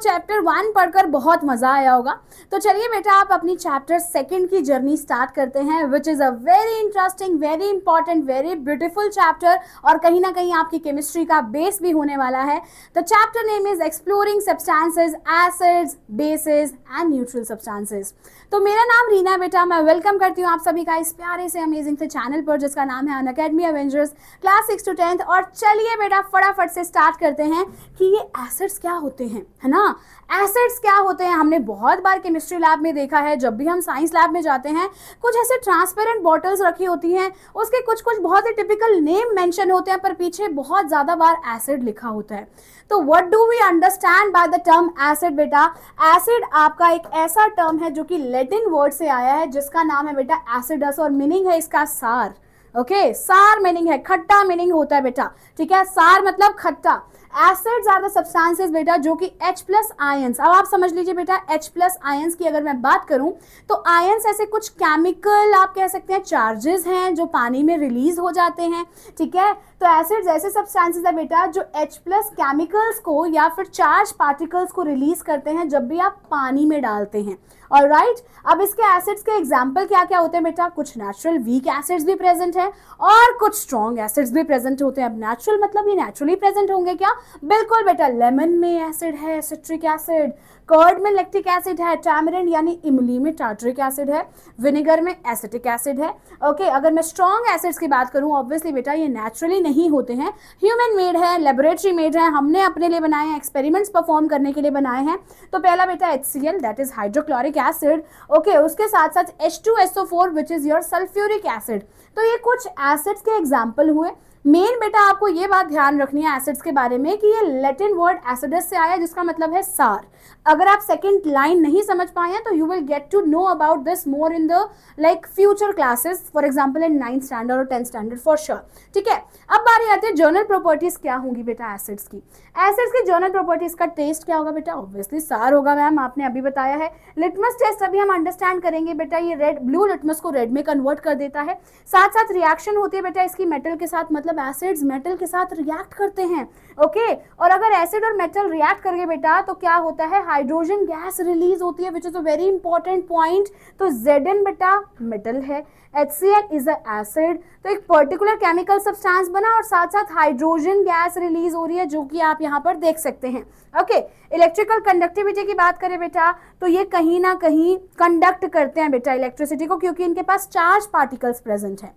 Chapter 1 पढ़कर बहुत मजा आया होगा। तो चलिए बेटा आप अपनी चैप्टर 2 की जर्नी स्टार्ट करते हैं, which is a very interesting, very important, very beautiful chapter और कहीं ना कहीं आपकी केमिस्ट्री का बेस भी होने वाला है। The chapter name is exploring substances, acids, basis and neutral substances. तो मेरा नाम रीना है बेटा, मैं वेलकम करती हूँ आप सभी का इस प्यारे से अमेजिंग से चैनल पर जिसका नाम है अनअकैडमी एवेंजर्स क्लास 6 to 10। और चलिए बेटा फटाफट से स्टार्ट करते हैं कि ये एसिड्स क्या होते हैं, है ना। एसिड्स क्या होते हैं हमने बहुत बार केमिस्ट्री लैब में देखा है। जब भी हम साइंस लैब में जाते हैं कुछ ऐसे ट्रांसपेरेंट बॉटल्स रखी होती हैं, उसके कुछ कुछ बहुत ही टिपिकल नेम मेंशन होते हैं पर पीछे बहुत ज़्यादा बार एसिड लिखा होता है। तो what do we understand by the term acid बेटा? एसिड आपका एक ऐसा टर्म है जो कि लैटिन वर्ड से आया है जिसका नाम है बेटा एसिडस और मीनिंग है इसका सार। ओके, सार मीनिंग है, खट्टा मीनिंग होता है बेटा, ठीक है। सार मतलब खट्टा। एसिड्स आर द सब्सटेंसेस बेटा जो कि H प्लस आयंस, अब आप समझ लीजिए बेटा H प्लस आयंस की अगर मैं बात करूं तो आयंस ऐसे कुछ केमिकल आप कह सकते हैं चार्जेस हैं जो पानी में रिलीज हो जाते हैं, ठीक है। तो एसिड्स ऐसे सब्सटेंसेस है बेटा जो H प्लस केमिकल्स को या फिर चार्ज पार्टिकल्स को रिलीज करते हैं जब भी आप पानी में डालते हैं। ऑलराइट, अब इसके एसिड्स के एग्जाम्पल क्या क्या होते हैं बेटा? कुछ नेचुरल वीक एसिड्स भी प्रेजेंट हैं और कुछ स्ट्रॉन्ग एसिड्स भी प्रेजेंट होते हैं। अब नेचुरल मतलब ये नेचुरली प्रेजेंट होंगे क्या? बिल्कुल बेटा, लेमन में एसिड है सिट्रिक एसिड, कर्ड में लैक्टिक एसिड है, टैमरिंड यानी इमली में टार्टरिक एसिड है, विनेगर में एसिटिक एसिड है। ओके, अगर मैं स्ट्रॉन्ग एसिड्स की बात करूं ऑब्वियसली बेटा ये नेचुरली नहीं होते हैं, ह्यूमन मेड है, लेबोरेटरी मेड है, हमने अपने लिए बनाए हैं, एक्सपेरिमेंट्स परफॉर्म करने के लिए बनाए हैं। तो पहला बेटा HCl that is hydrochloric acid. Okay, उसके साथ साथ H2SO4 which is your sulphuric acid. तो ये कुछ एसिड्स के एग्जाम्पल हुए। मेन बेटा आपको ये बात ध्यान रखनी है एसिड्स के बारे में कि ये लैटिन वर्ड एसिडस से आया जिसका मतलब है सार। अगर आप सेकंड लाइन नहीं समझ पाए हैं तो you will get to know about this more in the like future classes, for example in 9th standard और 10th स्टैंडर्ड फॉर श्योर, ठीक है। अब बारी आती है जर्नल प्रॉपर्टीज क्या होंगी बेटा एसिड्स की। एसिड्स की जर्नल प्रॉपर्टीज का टेस्ट क्या होगा बेटा? ऑब्वियसली सार होगा मैम, आपने अभी बताया है। लिटमस टेस्ट अभी हम अंडरस्टैंड करेंगे बेटा, ये रेड ब्लू लिटमस को रेड में कन्वर्ट कर देता है। साथ साथ रिएक्शन होती है बेटा इसकी मेटल के साथ, मतलब एसिड्स मेटल के साथ रिएक्ट करते हैं। ओके, और अगर एसिड और मेटल रिएक्ट करेंगे बेटा तो क्या होता है? हाइड्रोजन गैस रिलीज होती है which is a very important point. तो Zn बेटा मेटल है, HCl इज अ एसिड, तो एक पर्टिकुलर केमिकल सब्सटेंस बना और साथ साथ हाइड्रोजन गैस रिलीज हो रही है जो कि आप यहाँ पर देख सकते हैं। ओके, इलेक्ट्रिकल कंडक्टिविटी की बात करें बेटा तो ये कहीं ना कहीं कंडक्ट करते हैं बेटा इलेक्ट्रिसिटी को क्योंकि इनके पास चार्ज पार्टिकल्स प्रेजेंट हैं,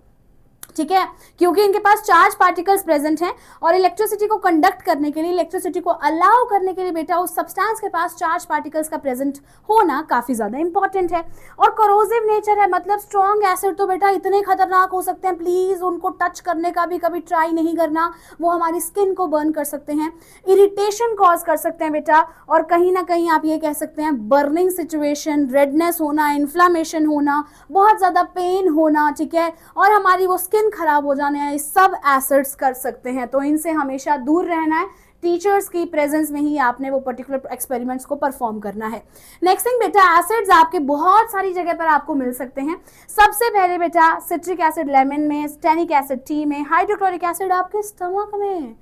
ठीक है, क्योंकि इनके पास चार्ज पार्टिकल्स प्रेजेंट हैं और इलेक्ट्रिसिटी को कंडक्ट करने के लिए, इलेक्ट्रिसिटी को अलाउ करने के लिए बेटा उस सब्सटेंस के पास चार्ज पार्टिकल्स का प्रेजेंट होना काफी ज्यादा इंपॉर्टेंट है। और कोरोसिव नेचर है, मतलब स्ट्रॉन्ग एसिड तो बेटा इतने खतरनाक हो सकते हैं, प्लीज उनको टच करने का भी कभी ट्राई नहीं करना, वो हमारी स्किन को बर्न कर सकते हैं, इरिटेशन कॉज कर सकते हैं बेटा, और कहीं ना कहीं आप ये कह सकते हैं बर्निंग सिचुएशन, रेडनेस होना, इन्फ्लामेशन होना, बहुत ज्यादा पेन होना, ठीक है, और हमारी वो स्किन खराब हो जाने हैं, सब एसिड्स कर सकते हैं। तो इनसे हमेशा दूर रहना है, टीचर्स की प्रेजेंस में ही आपने वो पर्टिकुलर एक्सपेरिमेंट्स को परफॉर्म करना है। नेक्स्ट थिंग बेटा, एसिड्स आपके बहुत सारी जगह पर आपको मिल सकते हैं। सबसे पहले बेटा सिट्रिक एसिड लेमन में, स्टेनिक एसिड टी में, हाइड्रोक्लोरिक एसिड आपके स्टमक में।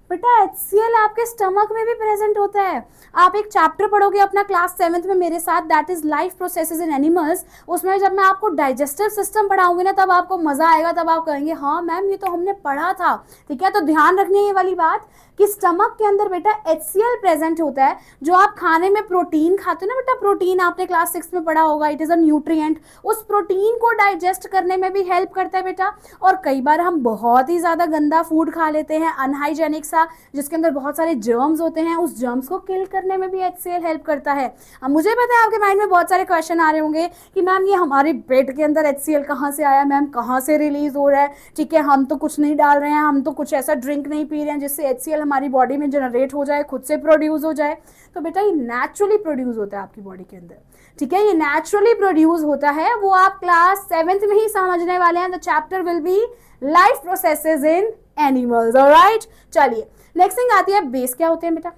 बेटा HCl आपके स्टमक में भी प्रेजेंट होता है। आप एक चैप्टर पढ़ोगे अपना क्लास 7th में मेरे साथ, that is life processes in animals. उसमें जब मैं आपको डाइजेस्टिव सिस्टम पढ़ाऊंगी ना तब आपको मजा आएगा, तब आप कहेंगे हाँ मैम ये तो हमने पढ़ा था, ठीक है। तो ध्यान रखनी है ये वाली बात कि स्टमक के अंदर बेटा HCl प्रेजेंट होता है। जो आप खाने में प्रोटीन खाते हो ना बेटा, प्रोटीन आपने क्लास 6 में पढ़ा होगा, इट इज अ न्यूट्रिएंट, उस प्रोटीन को डाइजेस्ट करने में भी हेल्प करता है बेटा। और कई बार हम बहुत ही ज्यादा गंदा फूड खा लेते हैं, अनहाइजेनिक सा, जिसके अंदर बहुत सारे जर्म्स होते हैं, उस जर्म्स को किल करने में भी HCl हेल्प करता है। अब मुझे पता है आपके माइंड में बहुत सारे क्वेश्चन आ रहे होंगे कि मैम ये हमारे पेट के अंदर HCl कहाँ से आया, मैम कहाँ से रिलीज हो रहा है, ठीक है, हम तो कुछ नहीं डाल रहे हैं, हम तो कुछ ऐसा ड्रिंक नहीं पी रहे हैं जिससे HCl हमारी बॉडी में जनरेट हो जाए, खुद से प्रोड्यूस हो जाए। तो बेटा ये नेचुरली प्रोड्यूस होता है आपकी बॉडी के अंदर, ठीक है, ये नेचुरली प्रोड्यूस होता है, वो आप क्लास 7th में ही समझने वाले हैं। The chapter will be life processes in animals, alright. चलिए नेक्स्ट थिंग आती है बेस क्या होते हैं बेटा।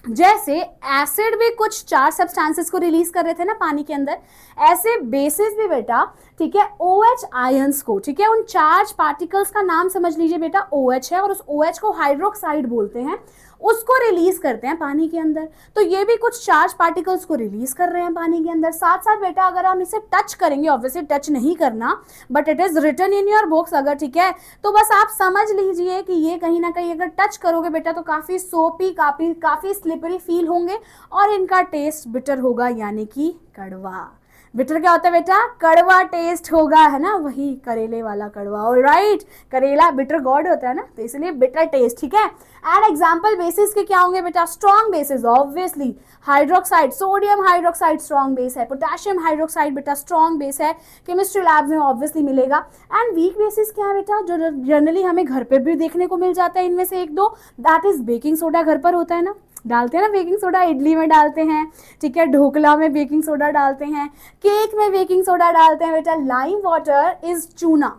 जैसे एसिड भी कुछ चार्ज सब्सटेंसेस को रिलीज कर रहे थे ना पानी के अंदर, ऐसे बेसिस भी बेटा, ठीक है, OH आयंस को, ठीक है, उन चार्ज पार्टिकल्स का नाम समझ लीजिए बेटा OH है, और उस OH को हाइड्रोक्साइड बोलते हैं, उसको रिलीज करते हैं पानी के अंदर। तो ये भी कुछ चार्ज पार्टिकल्स को रिलीज कर रहे हैं पानी के अंदर। साथ साथ बेटा अगर हम इसे टच करेंगे, ऑब्वियसली टच नहीं करना, but it is written in your books अगर, ठीक है, तो बस आप समझ लीजिए कि ये कहीं ना कहीं अगर टच करोगे बेटा तो काफी सोपी, काफी स्लिपरी फील होंगे, और इनका टेस्ट बिटर होगा, यानी कि कड़वा। बिटर क्या होता है बेटा? कड़वा टेस्ट होगा, है ना, वही करेले वाला कड़वा। ऑलराइट, करेला बिटर गॉड होता है ना, तो इसलिए बिटर टेस्ट, ठीक है। एंड एग्जांपल बेसिस के क्या होंगे बेटा? Strong bases, obviously hydroxide, sodium hydroxide strong base है, पोटेशियम हाइड्रोक्साइड बेटा स्ट्रॉन्ग बेस है, केमिस्ट्री लैब्स में ऑब्वियसली मिलेगा। एंड वीक बेसिस क्या है बेटा, जो जनरली हमें घर पे भी देखने को मिल जाता है, इनमें से एक दो, दैट इज बेकिंग सोडा। घर पर होता है ना, डालते हैं ना बेकिंग सोडा, इडली में डालते हैं, ठीक है, ढोकला में बेकिंग सोडा डालते हैं, केक में बेकिंग सोडा डालते हैं बेटा। लाइम वाटर इज चूना।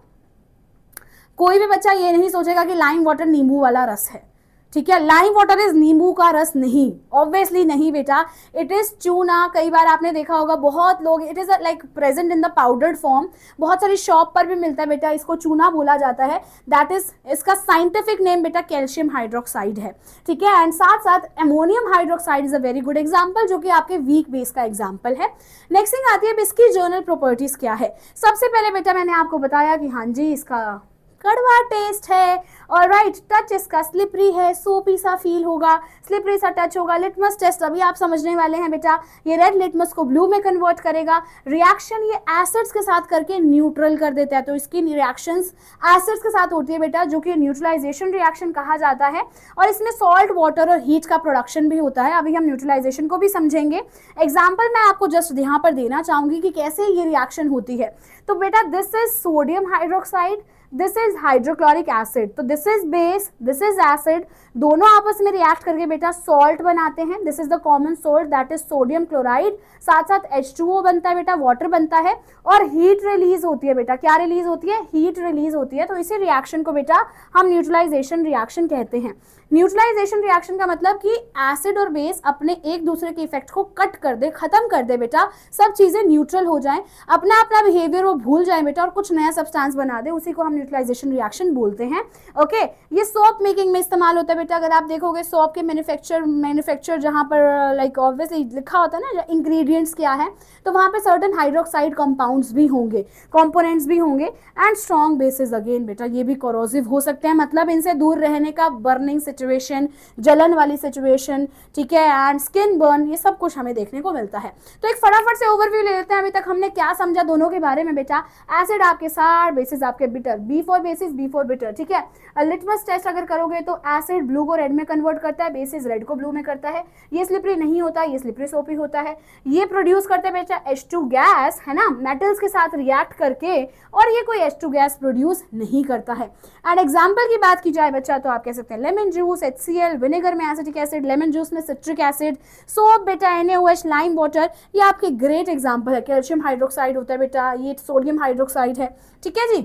कोई भी बच्चा ये नहीं सोचेगा कि लाइम वाटर नींबू वाला रस है, ठीक है, लाइम वाटर इज नींबू का रस नहीं, ऑब्वियसली नहीं बेटा, इट इज चूना। कई बार आपने देखा होगा, बहुत लोग, it is like present in the powdered form, बहुत सारी शॉप पर भी मिलता है बेटा, इसको चूना बोला जाता है। दैट इज, इसका साइंटिफिक नेम बेटा कैल्शियम हाइड्रोक्साइड है, ठीक है। एंड साथ साथ ammonium hydroxide is a very good example, जो कि आपके वीक बेस का एग्जाम्पल है। नेक्स्ट थिंग आती है, इसकी जर्नल प्रॉपर्टीज क्या है। सबसे पहले बेटा मैंने आपको बताया कि हाँ जी, इसका कड़वा टेस्ट है, और राइट, टच इसका स्लिपरी है, सोपी सा फील होगा, स्लिपरी सा टच होगा। लिटमस टेस्ट अभी आप समझने वाले हैं बेटा, ये रेड लिटमस को ब्लू में कन्वर्ट करेगा। रिएक्शन ये एसिड्स के साथ करके न्यूट्रल कर देता है, तो इसकी रिएक्शंस एसिड्स के साथ होती है बेटा, जो कि न्यूट्रलाइजेशन रिएक्शन कहा जाता है। और इसमें सॉल्ट, वाटर और हीट का प्रोडक्शन भी होता है। अभी हम न्यूट्रलाइजेशन को भी समझेंगे। एग्जाम्पल मैं आपको जस्ट यहाँ पर देना चाहूंगी कि कैसे ये रिएक्शन होती है। तो बेटा this is sodium hydroxide, this is hydrochloric acid, तो this is base, this is acid, दोनों आपस में रिएक्ट करके बेटा सॉल्ट बनाते हैं। This is the common salt, that is sodium chloride, साथ साथ H2O बनता है बेटा, वाटर बनता है, और हीट रिलीज होती है बेटा। क्या रिलीज होती है? हीट रिलीज होती है। तो इसी रिएक्शन को बेटा हम न्यूट्रलाइजेशन रिएक्शन कहते हैं। न्यूट्रलाइजेशन रिएक्शन का मतलब कि एसिड और बेस अपने एक दूसरे के इफेक्ट को कट कर दे, खत्म कर दे बेटा, सब चीजें न्यूट्रल हो जाएं, अपना अपना बिहेवियर वो भूल जाए बेटा, और कुछ नया सब्सटेंस बना दे, उसी को हम न्यूट्रलाइजेशन रिएक्शन बोलते हैं। ओके, ये सोप मेकिंग में इस्तेमाल होता है बेटा। अगर आप देखोगे सोप के मैन्युफैक्चर जहाँ पर लाइक ऑब्वियसली लिखा होता है ना इंग्रेडिएंट्स क्या है, तो वहाँ पे सर्टेन हाइड्रोक्साइड कंपाउंड्स भी होंगे, कंपोनेंट्स भी होंगे। एंड स्ट्रॉन्ग बेसिस अगेन बेटा, ये भी कोरोसिव हो सकते हैं, मतलब इनसे दूर रहने का, बर्निंग सिचुएशन, जलन वाली सिचुएशन, ठीक है, एंड स्किन बर्न, ये सब कुछ हमें देखने को मिलता है। तो एक फटाफट से ओवरव्यू ले लेते हैं। अभी तक हमने क्या समझा दोनों के बारे में बेटा? एसिड आपके सार, बेसिस आपके bitter, B for bases, B for bitter, ठीक है। लिटमस टेस्ट अगर करोगे तो एसिड ब्लू को रेड में कन्वर्ट करता है, बेसिस रेड को ब्लू में करता है। ये स्लिपरी नहीं होता, ये स्लिपरी सोपी होता है। ये प्रोड्यूस करते हैं बेटा H2 गैस, है ना, मेटल्स के साथ रिएक्ट करके, और ये कोई H2 गैस प्रोड्यूस नहीं करता है। एंड एग्जाम्पल की बात की जाए बच्चा, तो आप कह सकते हैं लेमन जूस, HCl, विनेगर में एसिटिक एसिड, लेमन जूस में सिट्रिक एसिड, सोप बेटा NaOH, लाइम वाटर, ये आपके ग्रेट एग्जाम्पल है। कैल्शियम हाइड्रोक्साइड होता है बेटा, ये सोडियम हाइड्रोक्साइड है, ठीक है जी।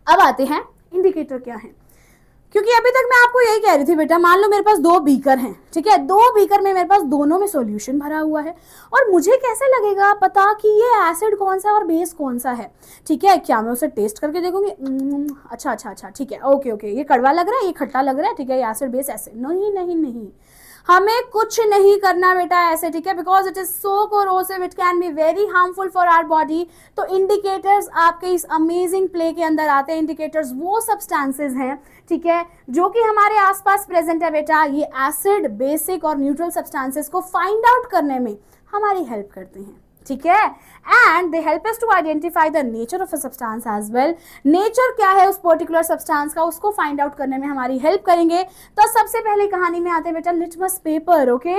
अब आते हैं इंडिकेटर क्या है, क्योंकि अभी तक मैं आपको यही कह रही थी बेटा, मान लो मेरे पास 2 बीकर हैं, ठीक है, 2 बीकर में मेरे पास दोनों में सॉल्यूशन भरा हुआ है, और मुझे कैसे लगेगा पता कि ये एसिड कौन सा है और बेस कौन सा है, ठीक है। क्या मैं उसे टेस्ट करके देखूंगी? अच्छा, ठीक है, ओके, ये कड़वा लग रहा है, ये खट्टा लग रहा है, ठीक है, ये एसिड बेस ऐसे, नहीं, हमें कुछ नहीं करना बेटा ऐसे, ठीक है, because it is so corrosive, it can be very harmful for our body. तो इंडिकेटर्स आपके इस अमेजिंग प्ले के अंदर आते हैं। इंडिकेटर्स वो सब्सटेंसेस हैं, ठीक है, जो कि हमारे आसपास प्रेजेंट है बेटा, ये एसिड, बेसिक और न्यूट्रल सब्सटेंसेस को फाइंड आउट करने में हमारी हेल्प करते हैं, ठीक है। And they help us to identify the nature of a substance as well. Nature क्या है उस पर्टिकुलर सब्सटेंस का, उसको फाइंड आउट करने में हमारी हेल्प करेंगे। तो सबसे पहले कहानी में आते हैं बेटा litmus paper. Okay,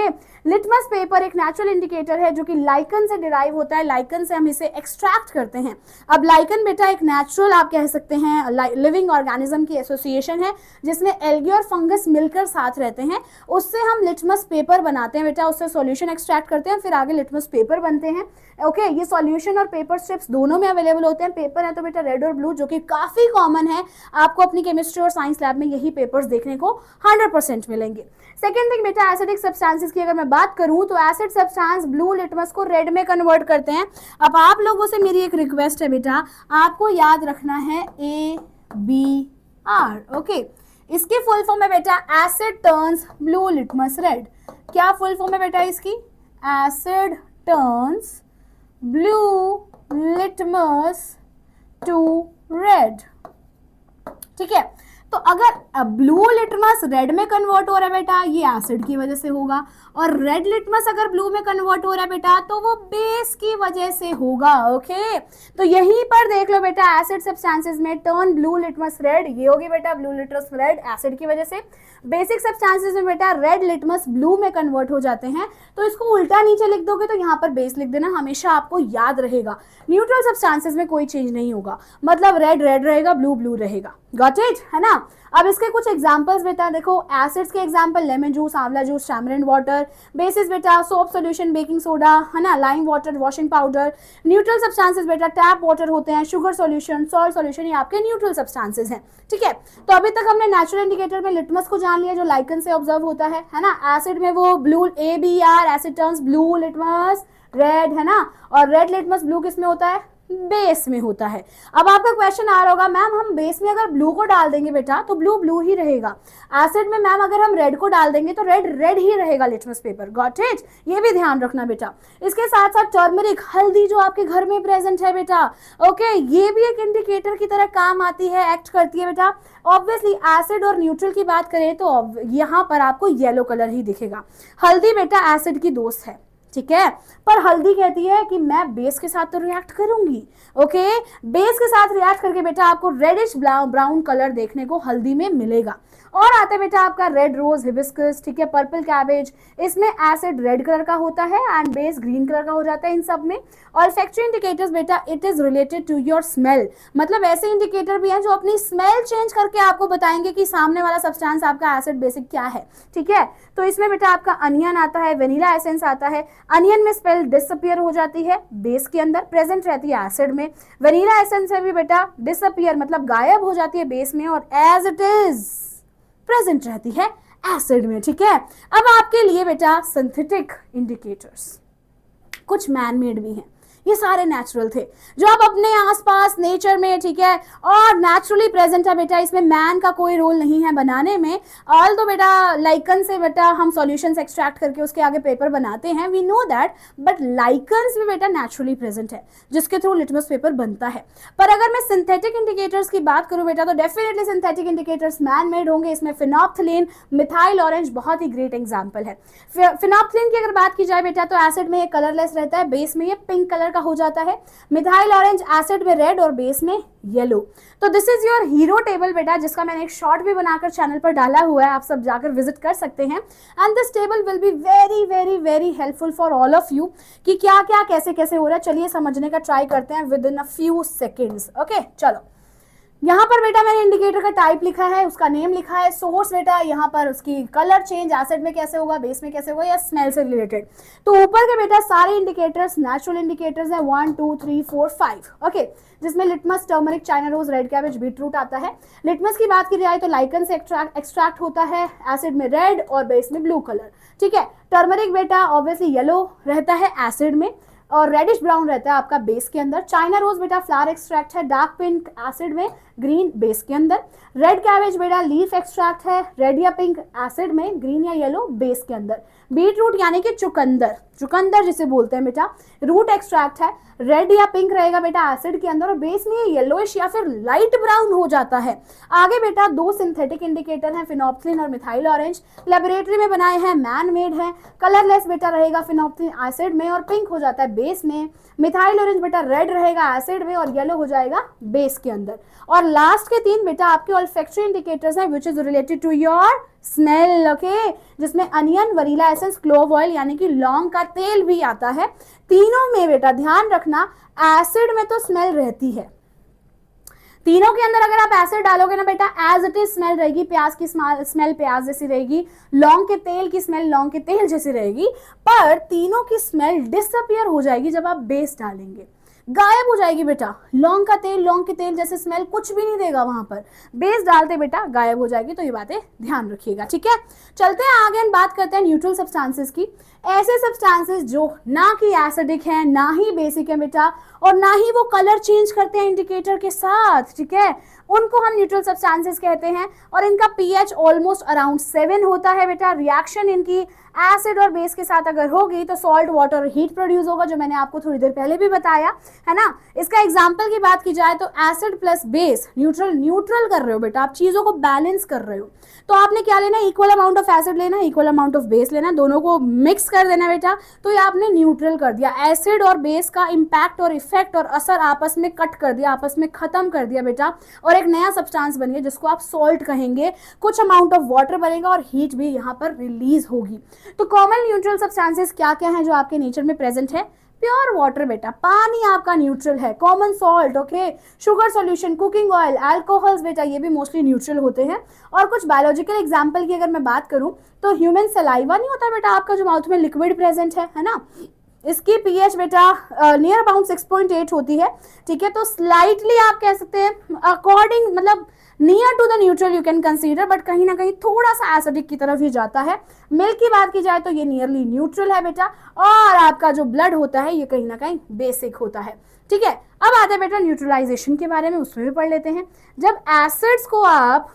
litmus paper एक नेचुरल इंडिकेटर है जो कि लाइकन से डिराइव होता है। लाइकन से हम इसे एक्सट्रैक्ट करते हैं। अब लाइकन बेटा एक नेचुरल, आप कह सकते हैं, लिविंग ऑर्गेनिज्म की एसोसिएशन है, जिसमें एल्गी और फंगस मिलकर साथ रहते हैं। उससे हम लिटमस पेपर बनाते हैं बेटा, उससे सॉल्यूशन एक्सट्रैक्ट करते हैं, फिर आगे लिटमस पेपर बनते हैं। ओके, ये सॉल्यूशन और पेपर स्ट्रिप्स दोनों में अवेलेबल होते हैं। पेपर है तो बेटा रेड और ब्लू, जो कि काफी कॉमन है, आपको अपनी केमिस्ट्री और साइंस लैब में यही पेपर्स देखने को 100% मिलेंगे। सेकेंड थिंग बेटा, एसिडिक सब्सटेंसेस की अगर मैं बात करूं तो एसिड सब्सटेंस ब्लू लिटमस को रेड में कन्वर्ट करते हैं। अब आप लोगों से मेरी एक रिक्वेस्ट है बेटा, आपको याद रखना है ABR, ओके। इसकी फुल फॉर्म है बेटा acid turns blue litmus red. क्या फुल फॉर्म है बेटा इसकी? Acid turns blue litmus to red, ठीक है। तो अगर ब्लू लिटमस रेड में कन्वर्ट हो रहा है बेटा, ये एसिड की वजह से होगा, और रेड लिटमस अगर ब्लू में कन्वर्ट हो रहा है बेटा तो वो बेस की वजह से होगा, ओके। तो यहीं पर देख लो बेटा, एसिड सब्सटेंसेस में टर्न ब्लू लिटमस रेड, ये होगी बेटा ब्लू लिटमस रेड एसिड की वजह से। बेसिक सब्सटेंसेस में बेटा रेड लिटमस ब्लू में कन्वर्ट हो जाते हैं। तो इसको उल्टा नीचे लिख दोगे तो यहाँ पर बेस लिख देना, हमेशा आपको याद रहेगा। न्यूट्रल सब्सटेंसेस में कोई चेंज नहीं होगा, मतलब रेड रेड रहेगा, ब्लू ब्लू रहेगा। गॉट इट, है ना। अब इसके कुछ एग्जांपल्स बेटा देखो, एसिड्स के एग्जांपल लेमन जूस, आंवला जूस, टैमरिंड वाटर। बेसिस बेटा सोप सॉल्यूशन, बेकिंग सोडा, है ना, lime water, washing powder. Neutral substances बेटा टैप वाटर होते हैं, शुगर सॉल्यूशन, सॉल्ट सॉल्यूशन, ये आपके न्यूट्रल सब्सटेंसेस हैं, ठीक है। तो अभी तक हमने नेचुरल इंडिकेटर में लिटमस को जान लिया, जो लाइकन से ऑब्जर्व होता है ना। एसिड में वो blue ABR, acid turns blue litmus red, है ना। और रेड लिटमस ब्लू किस में होता है? बेस में होता है। अब आपका क्वेश्चन आ रहा होगा, मैम हम बेस में अगर ब्लू को डाल देंगे बेटा तो ब्लू ब्लू ही रहेगा। एसिड में मैम अगर हम रेड को डाल देंगे तो रेड रेड ही रहेगा लिटमस पेपर। गॉट इट, ये भी ध्यान रखना बेटा। इसके साथ साथ टर्मरिक, हल्दी जो आपके घर में प्रेजेंट है बेटा, ओके, ये भी एक इंडिकेटर की तरह काम आती है, एक्ट करती है बेटा। ऑब्वियसली एसिड और न्यूट्रल की बात करें तो यहाँ पर आपको येलो कलर ही दिखेगा। हल्दी बेटा एसिड की दोस्त है, ठीक है, पर हल्दी कहती है कि मैं बेस के साथ तो रिएक्ट करूंगी, ओके। बेस के साथ रिएक्ट करके बेटा आपको रेडिश ब्राउन कलर देखने को हल्दी में मिलेगा। और आता है बेटा आपका रेड रोज, हिबिस्कस, ठीक है, पर्पल कैबेज। इसमें एसिड रेड कलर का होता है एंड बेस ग्रीन कलर का हो जाता है इन सब में। और फैक्ट्री इंडिकेटर्स बेटा, it is related to your smell, मतलब ऐसे इंडिकेटर भी हैं जो अपनी स्मेल चेंज करके आपको बताएंगे कि सामने वाला सब्सटेंस आपका एसिड बेसिक क्या है, ठीक है। तो इसमें बेटा आपका अनियन आता है, वेनिला एसेंस आता है। अनियन में स्मेल डिसअपियर हो जाती है, बेस के अंदर प्रेजेंट रहती है एसिड में। वेनिला एसेंस है भी बेटा डिसअपियर, मतलब गायब हो जाती है बेस में, और एज इट इज प्रेजेंट रहती है एसिड में, ठीक है। अब आपके लिए बेटा सिंथेटिक इंडिकेटर्स, कुछ मैन मेड भी हैं, ये सारे नेचुरल थे जो आप अपने आसपास नेचर में, ठीक है, और नेचुरली प्रेजेंट है बेटा। इसमें मैन का कोई रोल नहीं है बनाने में। ऑल तो बेटा लाइकन से बेटा हम सॉल्यूशंस एक्सट्रैक्ट करके उसके आगे पेपर बनाते हैं, we know that, but lichens में बेटा नेचुरली प्रेजेंट है जिसके थ्रू लिटमस पेपर बनता है। पर अगर मैं सिंथेटिक इंडिकेटर्स की बात करूं बेटा तो definitely synthetic indicators man made होंगे। इसमें फिनोप्थलीन, मिथाइल ऑरेंज बहुत ही ग्रेट एग्जाम्पल है। फिनोप्थलीन की अगर बात की जाए बेटा तो एसिड में ये कलरलेस रहता है, बेस में ये पिंक कलर का हो जाता है। मिथाइल ऑरेंज एसिड में रेड और बेस में येलो। तो this is your hero table बेटा, जिसका मैंने एक शॉर्ट भी बनाकर चैनल पर डाला हुआ है, आप सब जाकर विजिट कर सकते हैं। And this table will be very very very helpful for all of you कि क्या क्या कैसे कैसे हो रहा है। चलिए समझने का ट्राई करते हैं with in a few seconds, okay. चलो, यहाँ पर बेटा मैंने इंडिकेटर का टाइप लिखा है, उसका नेम लिखा है, सोर्स बेटा यहाँ पर उसकी कलर चेंज एसिड में कैसे होगा, बेस में कैसे होगा, या स्मेल से रिलेटेड। तो ऊपर के बेटा सारे इंडिकेटर्स नेचुरल इंडिकेटर्स हैं, 1 2 3 4 5, ओके, जिसमें litmus, turmeric, China rose, red cabbage, beetroot आता है। लिटमस की बात की जाए तो लाइकन से एक्सट्रैक्ट होता है, एसिड में रेड और बेस में ब्लू कलर, ठीक है। टर्मरिक बेटा ऑब्वियसली येलो रहता है एसिड में, और रेडिश ब्राउन रहता है आपका बेस के अंदर। चाइना रोज बेटा फ्लावर एक्सट्रैक्ट है, डार्क पिंक एसिड में, ग्रीन बेस के अंदर। रेड कैबेज बेटा लीफ एक्सट्रैक्ट है, रेड या पिंक एसिड में, ग्रीन या येलो बेस के अंदर। बीट रूट यानी कि चुकंदर, चुकंदर जिसे बोलते हैं बेटा, रूट एक्सट्रैक्ट है, रेड या पिंक रहेगा बेटा एसिड के अंदर, और बेस में ये येलोइश या फिर लाइट ब्राउन हो जाता है। आगे बेटा दो सिंथेटिक इंडिकेटर हैं, फिनोप्थलीन और मिथाइल ऑरेंज, लेबोरेटरी में बनाए हैं, मैन मेड है। कलरलेस बेटा रहेगा फिनोप्थलीन एसिड में और पिंक हो जाता है बेस में। मिथाइल ऑरेंज बेटा रेड रहेगा एसिड में और येलो हो जाएगा बेस के अंदर। और लास्ट के तीन बेटा आपके ऑल्फैक्टरी इंडिकेटर्स हैं which is related to your smell, okay, जिसमें onion, vanilla essence, clove oil यानी कि लौंग का तेल भी आता है। तीनों में बेटा ध्यान रखना एसिड में तो स्मेल रहती है, तीनों के अंदर अगर आप एसिड डालोगे ना बेटा, एज इट इज स्मेल रहेगी, प्याज की स्मेल प्याज जैसी रहेगी, लौंग के तेल की स्मेल लौंग के तेल जैसी रहेगी, पर तीनों की स्मेल डिसअपियर हो जाएगी जब आप बेस डालेंगे, गायब हो जाएगी बेटा। लौंग का तेल लौंग के तेल जैसे स्मेल कुछ भी नहीं देगा वहां पर, बेस डालते बेटा गायब हो जाएगी। तो ये बातें ध्यान रखिएगा, ठीक है। चलते हैं आगे, बात करते हैं न्यूट्रल सब्सटेंसेस की। ऐसे सब्सटेंसेस जो ना कि एसिडिक है ना ही बेसिक है बेटा, और ना ही वो कलर चेंज करते हैं इंडिकेटर के साथ, ठीक है, उनको हम न्यूट्रल सब्सटेंसेस कहते हैं। और इनका पीएच ऑलमोस्ट अराउंड 7 होता है बेटा। रिएक्शन इनकी एसिड और बेस के साथ अगर होगी तो सॉल्ट वाटर हीट प्रोड्यूस होगा, जो मैंने आपको थोड़ी देर पहले भी बताया है ना। इसका एग्जांपल की बात की जाए तो एसिड प्लस बेस न्यूट्रल कर रहे हो बेटा, आप चीजों को बैलेंस कर रहे हो। तो आपने क्या लेना, इक्वल अमाउंट ऑफ एसिड लेना, इक्वल अमाउंट ऑफ बेस लेना, दोनों को मिक्स कर देना बेटा, तो ये आपने न्यूट्रल कर दिया। एसिड और बेस का इंपैक्ट और इफेक्ट और असर आपस में कट कर दिया, आपस में खत्म कर दिया बेटा, और एक नया सब्सटेंस बन गया जिसको आप सॉल्ट कहेंगे। कुछ अमाउंट ऑफ वाटर बनेगा और हीट भी यहाँ पर रिलीज होगी। तो कॉमन न्यूट्रल सब्सटेंसेस क्या क्या हैं जो आपके नेचर में प्रेजेंट है? प्योर वाटर बेटा, पानी आपका न्यूट्रल है। Common salt, okay, sugar solution, cooking oil, alcohols बेटा, ये भी मोस्टली न्यूट्रल होते हैं। और कुछ बायोलॉजिकल एग्जांपल की अगर मैं बात करूं तो ह्यूमन सलाइवा नहीं होता बेटा आपका, जो माउथ में लिक्विड प्रेजेंट है ना, इसकी पीएच बेटा नियर अबाउट 6.8 होती है, ठीक है। तो स्लाइटली आप कह सकते हैं अकॉर्डिंग, मतलब near to the neutral you can consider, but कहीं ना कहीं थोड़ा सा एसिडिक की तरफ ही जाता है। मिल्क की बात की जाए तो ये नियरली न्यूट्रल है बेटा, और आपका जो ब्लड होता है ये कहीं ना कहीं बेसिक होता है, ठीक है। अब आते हैं बेटा न्यूट्रलाइजेशन के बारे में, उसमें भी पढ़ लेते हैं। जब एसिड्स को आप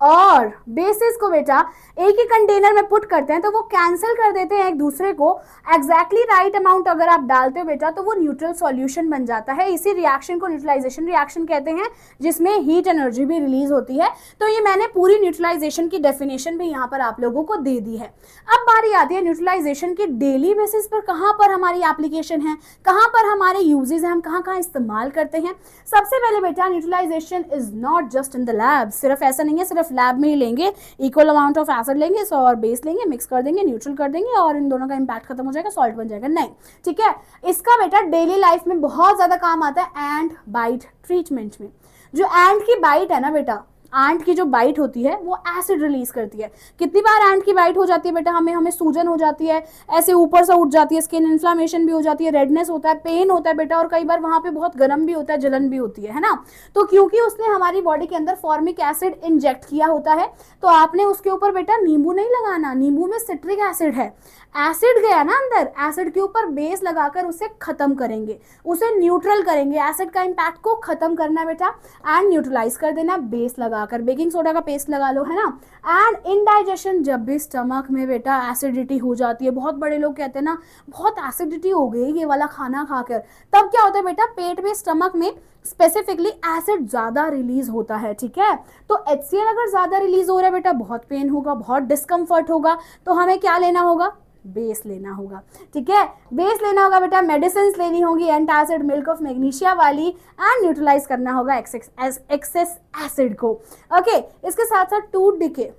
और बेसिस को बेटा एक ही कंटेनर में पुट करते हैं तो वो कैंसिल कर देते हैं एक दूसरे को। एग्जैक्टली राइट अमाउंट अगर आप डालते हो बेटा तो वो न्यूट्रल सॉल्यूशन बन जाता है। इसी रिएक्शन को न्यूट्रलाइजेशन रिएक्शन कहते हैं, जिसमें हीट एनर्जी भी रिलीज होती है। तो ये मैंने पूरी न्यूट्रलाइजेशन की डेफिनेशन भी यहाँ पर आप लोगों को दे दी है। अब बारी आती है न्यूट्रलाइजेशन की डेली बेसिस पर कहाँ पर हमारी एप्लीकेशन है, कहाँ पर हमारे यूजेज हैं, हम कहाँ कहाँ इस्तेमाल करते हैं। सबसे पहले बेटा neutralisation is not just in the lab, सिर्फ ऐसा नहीं है सिर्फ लैब में ही लेंगे, इक्वल अमाउंट ऑफ एसिड लेंगे और बेस लेंगे, मिक्स कर देंगे, न्यूट्रल कर देंगे और इन दोनों का इंपैक्ट खत्म हो जाएगा, सॉल्ट बन जाएगा, नहीं, ठीक है। इसका बेटा डेली लाइफ में बहुत ज्यादा काम आता है एंट बाइट ट्रीटमेंट में। जो एंट की बाइट है ना बेटा, एंट की जो बाइट होती है वो एसिड रिलीज करती है। कितनी बार एंट की बाइट हो जाती है बेटा, हमें सूजन हो जाती है, ऐसे ऊपर से उठ जाती है, स्किन इन्फ्लामेशन भी हो जाती है, रेडनेस होता है, पेन होता है बेटा, और कई बार वहां पे बहुत गर्म भी होता है, जलन भी होती है ना। तो क्योंकि उसने हमारी बॉडी के अंदर फॉर्मिक एसिड इंजेक्ट किया होता है, तो आपने उसके ऊपर बेटा नींबू नहीं लगाना, नींबू में सिट्रिक एसिड है, एसिड गया ना अंदर, एसिड के ऊपर बेस लगाकर उसे खत्म करेंगे, उसे न्यूट्रल करेंगे, एसिड का इंपैक्ट को खत्म करना बेटा एंड न्यूट्रलाइज कर देना बेस लगाकर। बेकिंग सोडा का पेस्ट लगा लो, है ना। एंड इनडाइजेशन, जब भी स्टमक में बेटा एसिडिटी हो जाती है, बहुत बड़े लोग कहते हैं ना बहुत एसिडिटी हो गई ये वाला खाना खाकर, तब क्या होता है बेटा पेट में स्टमक में स्पेसिफिकली एसिड ज्यादा रिलीज होता है, ठीक है। तो HCl अगर ज्यादा रिलीज हो रहा है बेटा बहुत पेन होगा, बहुत डिस्कम्फर्ट होगा, तो हमें क्या लेना होगा, बेस लेना होगा, ठीक है। बेस लेना होगा बेटा, मेडिसिन लेनी होगी एंटासिड, मिल्क ऑफ मैग्नीशिया वाली, एंड न्यूट्रलाइज करना होगा एक्सेस एसिड को, ओके। इसके साथ साथ टूथ डिके,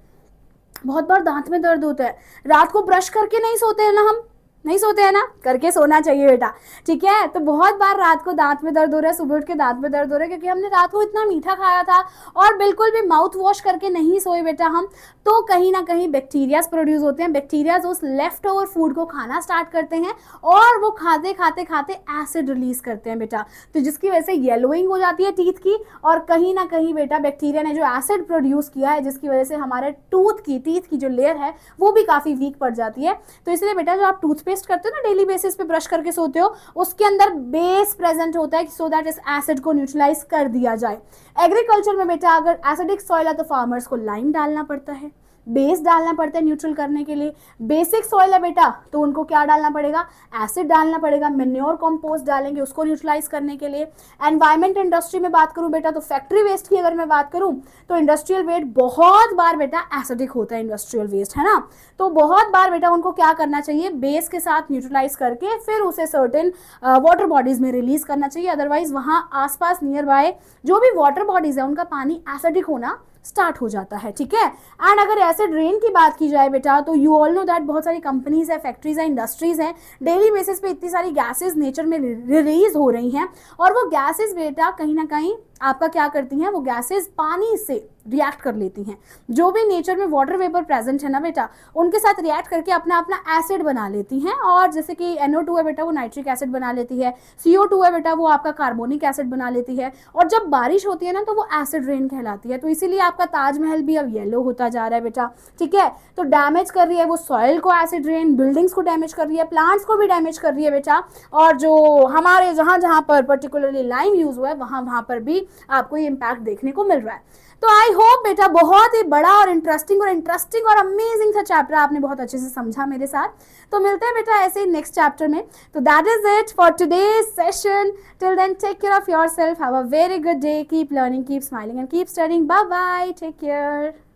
बहुत बार दांत में दर्द होता है, रात को ब्रश करके नहीं सोते हैं ना, हम नहीं सोते हैं ना, करके सोना चाहिए बेटा, ठीक है। तो बहुत बार रात को दांत में दर्द हो रहा है, सुबह उठ के दांत में दर्द हो रहा है, क्योंकि हमने रात को इतना मीठा खाया था और बिल्कुल भी माउथ वॉश करके नहीं सोए बेटा हम, तो कहीं ना कहीं बैक्टीरियाज प्रोड्यूस होते हैं। बैक्टीरियाज उस लेफ्ट ओवर फूड को खाना स्टार्ट करते हैं और वो खाते खाते खाते एसिड रिलीज करते हैं बेटा, तो जिसकी वजह से येलोइंग हो जाती है टीथ की, और कहीं ना कहीं बेटा बैक्टीरिया ने जो एसिड प्रोड्यूस किया है जिसकी वजह से हमारे टीथ की जो लेयर है वो भी काफी वीक पड़ जाती है। तो इसलिए बेटा जो आप टूथपेस्ट करते हो ना डेली बेसिस पे, ब्रश करके सोते हो, उसके अंदर बेस प्रेजेंट होता है सो दैट इस एसिड को न्यूट्रलाइज कर दिया जाए। एग्रीकल्चर में बेटा अगर एसिडिक सॉइल है तो फार्मर्स को लाइम डालना पड़ता है, बेस डालना पड़ता है न्यूट्रल करने के लिए। बेसिक सॉइल है बेटा तो उनको क्या डालना पड़ेगा, एसिड डालना पड़ेगा, मेन्योर कंपोस्ट डालेंगे उसको न्यूट्रलाइज करने के लिए। एनवायरमेंट इंडस्ट्री में बात करूं बेटा तो फैक्ट्री वेस्ट की अगर मैं बात करूं तो इंडस्ट्रियल वेस्ट बहुत बार बेटा एसिडिक होता है, इंडस्ट्रियल वेस्ट, है ना। तो बहुत बार बेटा उनको क्या करना चाहिए, बेस के साथ न्यूट्रलाइज करके फिर उसे सर्टेन वाटर बॉडीज में रिलीज करना चाहिए, अदरवाइज वहां आसपास नियर बाय जो भी वाटर बॉडीज है उनका पानी एसिडिक होना स्टार्ट हो जाता है, ठीक है। एंड अगर एसिड रेन की बात की जाए बेटा, तो यू ऑल नो दैट बहुत सारी कंपनीज है, फैक्ट्रीज है, इंडस्ट्रीज हैं, डेली बेसिस पे इतनी सारी गैसेज नेचर में रिलीज हो रही हैं, और वो गैसेज बेटा कहीं ना कहीं आपका क्या करती हैं, वो गैसेज पानी से रिएक्ट कर लेती हैं। जो भी नेचर में वाटर वेपर प्रेजेंट है ना बेटा, उनके साथ रिएक्ट करके अपना अपना एसिड बना लेती हैं, और जैसे कि NO2 है बेटा, वो नाइट्रिक एसिड बना लेती है, CO2 है बेटा, वो आपका कार्बोनिक एसिड बना लेती है, और जब बारिश होती है ना तो वो एसिड रेन कहलाती है। तो इसीलिए आपका ताजमहल भी अब येलो होता जा रहा है बेटा, ठीक है। तो डैमेज कर रही है वो सॉइल को एसिड रेन, बिल्डिंग्स को डैमेज कर रही है, प्लांट्स को भी डैमेज कर रही है बेटा, और जो हमारे जहाँ जहाँ पर पर्टिकुलरली लाइम यूज हुआ है वहाँ पर भी आपको ये इम्पैक्ट देखने को मिल रहा है। तो आई होप बेटा बहुत ही बड़ा और इंटरेस्टिंग और अमेजिंग सा चैप्टर आपने बहुत अच्छे से समझा मेरे साथ। तो मिलते हैं बेटा ऐसे ही नेक्स्ट चैप्टर में। तो that is it for today's session. Till then take care of yourself, have a very good day, keep learning, keep smiling and keep studying. Bye bye, take care.